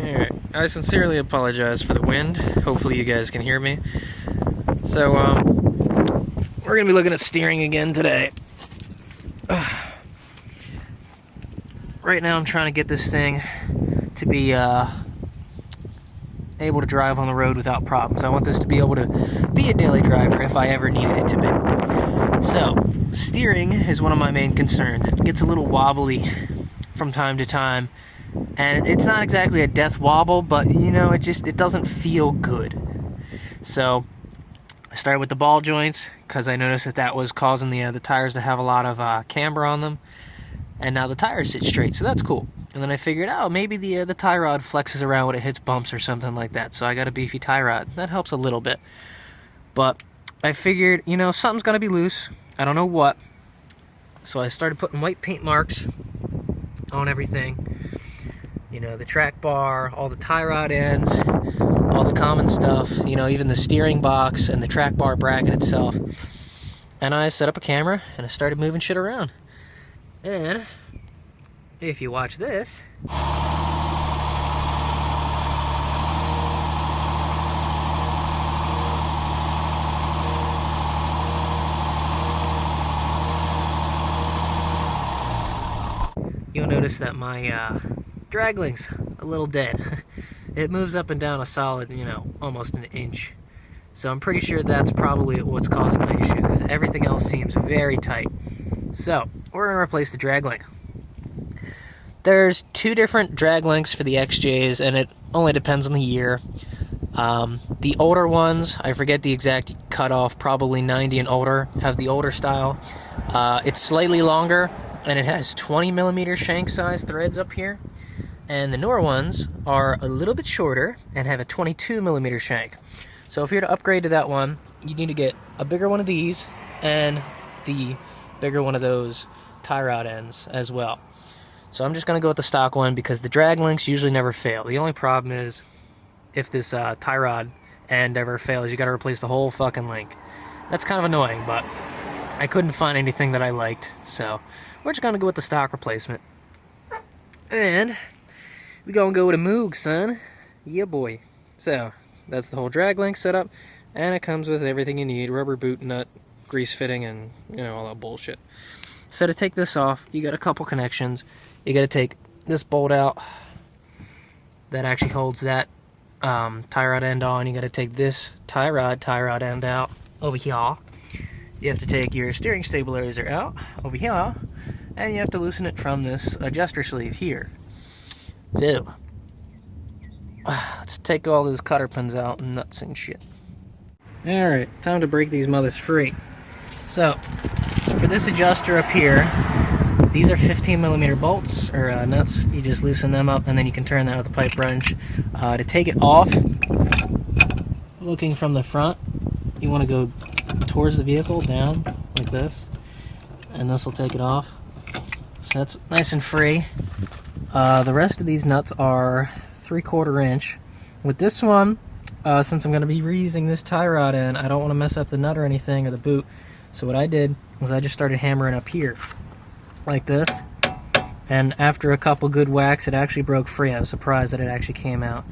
Alright, I sincerely apologize for the wind. Hopefully you guys can hear me. So, we're gonna be looking at steering again today. Right now I'm trying to get this thing to be able to drive on the road without problems. I want this to be able to be a daily driver if I ever needed it to be. So, steering is one of my main concerns. It gets a little wobbly from time to time. And it's not exactly a death wobble, but you know, it doesn't feel good. So I started with the ball joints because I noticed that was causing the tires to have a lot of camber on them, and now the tires sit straight, so that's cool. And then I figured, oh, maybe the tie rod flexes around when it hits bumps or something like that. So I got a beefy tie rod. That helps a little bit. But I figured, you know, something's gonna be loose. I don't know what. So I started putting white paint marks on everything. You know, the track bar, all the tie rod ends, all the common stuff, you know, even the steering box and the track bar bracket itself. And I set up a camera and I started moving shit around. And if you watch this, you'll notice that my drag link's a little dead. It moves up and down a solid, you know, almost an inch. So I'm pretty sure that's probably what's causing my issue, because everything else seems very tight. So we're going to replace the drag link. There's two different drag links for the XJs, and it only depends on the year. The older ones, I forget the exact cutoff, probably 90 and older, have the older style. It's slightly longer, and it has 20mm shank size threads up here. And the newer ones are a little bit shorter and have a 22mm shank. So if you're to upgrade to that one, you need to get a bigger one of these and the bigger one of those tie rod ends as well. So I'm just going to go with the stock one because the drag links usually never fail. The only problem is if this tie rod end ever fails, you got to replace the whole fucking link. That's kind of annoying, but I couldn't find anything that I liked, so we're just going to go with the stock replacement. And we gonna go with a Moog, son. Yeah, boy. So, that's the whole drag link setup, and it comes with everything you need. Rubber boot nut, grease fitting, and, you know, all that bullshit. So to take this off, you got a couple connections. You gotta take this bolt out that actually holds that tie rod end on. You gotta take this tie rod end out over here. You have to take your steering stabilizer out over here, and you have to loosen it from this adjuster sleeve here. So, let's take all those cotter pins out and nuts and shit. Alright, time to break these mothers free. So, for this adjuster up here, these are 15mm bolts, or nuts. You just loosen them up and then you can turn that with a pipe wrench. To take it off, looking from the front, you want to go towards the vehicle, down, like this. And this will take it off. So that's nice and free. The rest of these nuts are 3/4 inch. With this one, since I'm going to be reusing this tie rod end, I don't want to mess up the nut or anything, or the boot. So what I did was I just started hammering up here, like this. And after a couple good whacks, it actually broke free. I was surprised that it actually came out.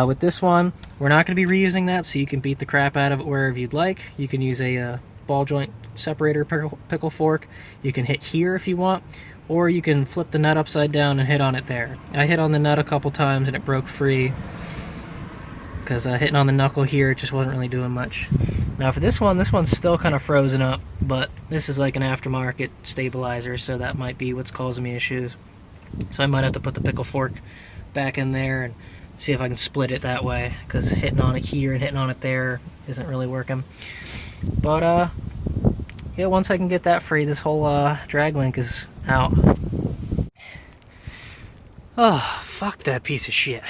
With this one, we're not going to be reusing that, so you can beat the crap out of it wherever you'd like. You can use a ball joint separator pickle fork. You can hit here if you want. Or you can flip the nut upside down and hit on it there. I hit on the nut a couple times and it broke free, because hitting on the knuckle here, it just wasn't really doing much. Now for this one's still kind of frozen up, but this is like an aftermarket stabilizer, so that might be what's causing me issues. So I might have to put the pickle fork back in there and see if I can split it that way, because hitting on it here and hitting on it there isn't really working. But yeah, once I can get that free, this whole drag link is out. Oh, fuck that piece of shit.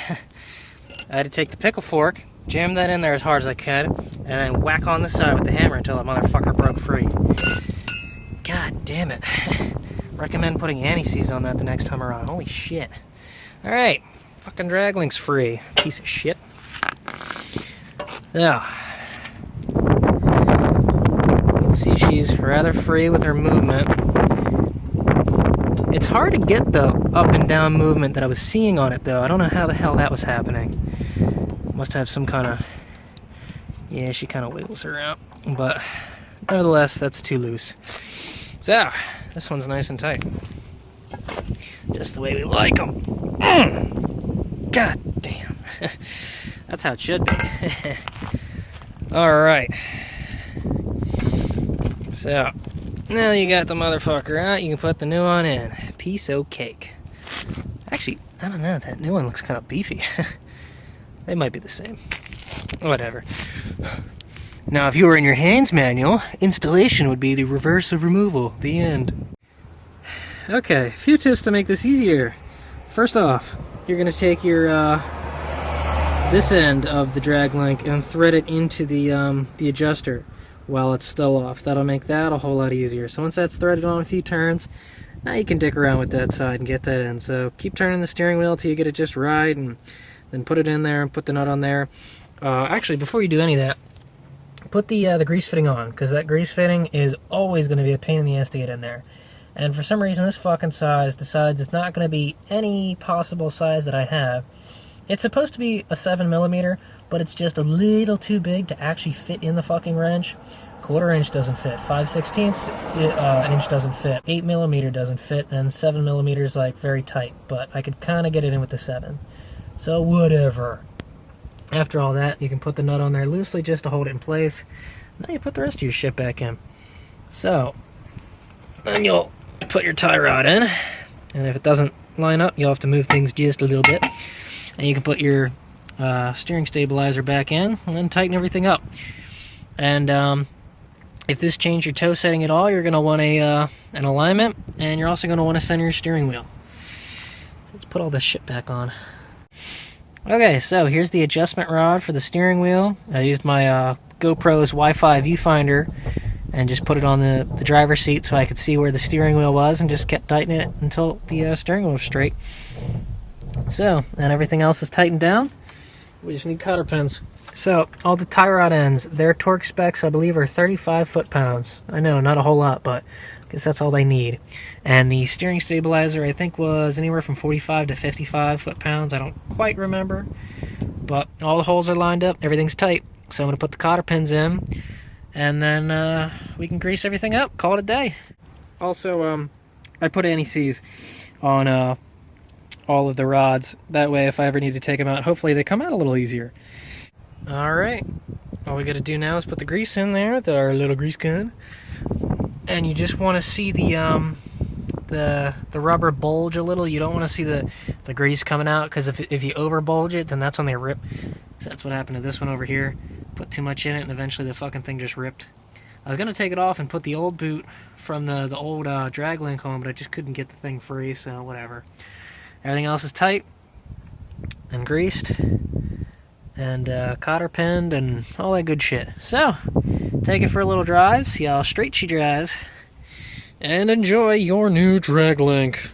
I had to take the pickle fork, jam that in there as hard as I could, and then whack on the side with the hammer until that motherfucker broke free. God damn it. Recommend putting anti-seize on that the next time around. Holy shit. Alright, fucking drag link's free. Piece of shit. So, you can see she's rather free with her movement. It's hard hard to get the up and down movement that I was seeing on it, though. I don't know how the hell that was happening. Must have some kind of... Yeah, she kind of wiggles her out. But nevertheless, that's too loose. So, this one's nice and tight. Just the way we like them. God damn. That's how it should be. Alright. So, now you got the motherfucker out, you can put the new one in. Piece of cake. Actually, I don't know, that new one looks kind of beefy. They might be the same. Whatever. Now, if you were in your Haynes manual, installation would be the reverse of removal. The end. Okay, a few tips to make this easier. First off, you're going to take your this end of the drag link and thread it into the adjuster while it's still off. That'll make that a whole lot easier. So once that's threaded on a few turns, now you can dick around with that side and get that in. So keep turning the steering wheel till you get it just right, and then put it in there and put the nut on there. Actually, before you do any of that, put the grease fitting on, because that grease fitting is always going to be a pain in the ass to get in there. And for some reason, this fucking size decides it's not going to be any possible size that I have. It's supposed to be a 7mm, but it's just a little too big to actually fit in the fucking wrench. 1/4 inch doesn't fit, 5/16 inch doesn't fit, 8mm doesn't fit, and 7mm is like very tight, but I could kind of get it in with the 7. So whatever. After all that, you can put the nut on there loosely just to hold it in place. Now you put the rest of your shit back in. So, then you'll put your tie rod in, and if it doesn't line up, you'll have to move things just a little bit. And you can put your steering stabilizer back in, and then tighten everything up. And if this changed your toe setting at all, you're going to want an alignment, and you're also going to want to center your steering wheel. Let's put all this shit back on. Okay, so here's the adjustment rod for the steering wheel. I used my GoPro's Wi-Fi viewfinder and just put it on the driver's seat so I could see where the steering wheel was, and just kept tightening it until the steering wheel was straight. So, and everything else is tightened down. We just need cotter pins. So, all the tie rod ends, their torque specs, I believe, are 35 foot-pounds. I know, not a whole lot, but I guess that's all they need. And the steering stabilizer, I think, was anywhere from 45 to 55 foot-pounds. I don't quite remember. But all the holes are lined up, everything's tight. So I'm going to put the cotter pins in, and then we can grease everything up, call it a day. Also, I put anti-seize on all of the rods. That way, if I ever need to take them out, hopefully they come out a little easier. Alright, all we got to do now is put the grease in there with our little grease gun. And you just want to see the rubber bulge a little. You don't want to see the grease coming out, because if you over bulge it, then that's when they rip. So that's what happened to this one over here. Put too much in it, and eventually the fucking thing just ripped. I was going to take it off and put the old boot from the old drag link on, but I just couldn't get the thing free, so whatever. Everything else is tight and greased and cotter pinned and all that good shit. So, take it for a little drive, see how straight she drives, and enjoy your new drag link.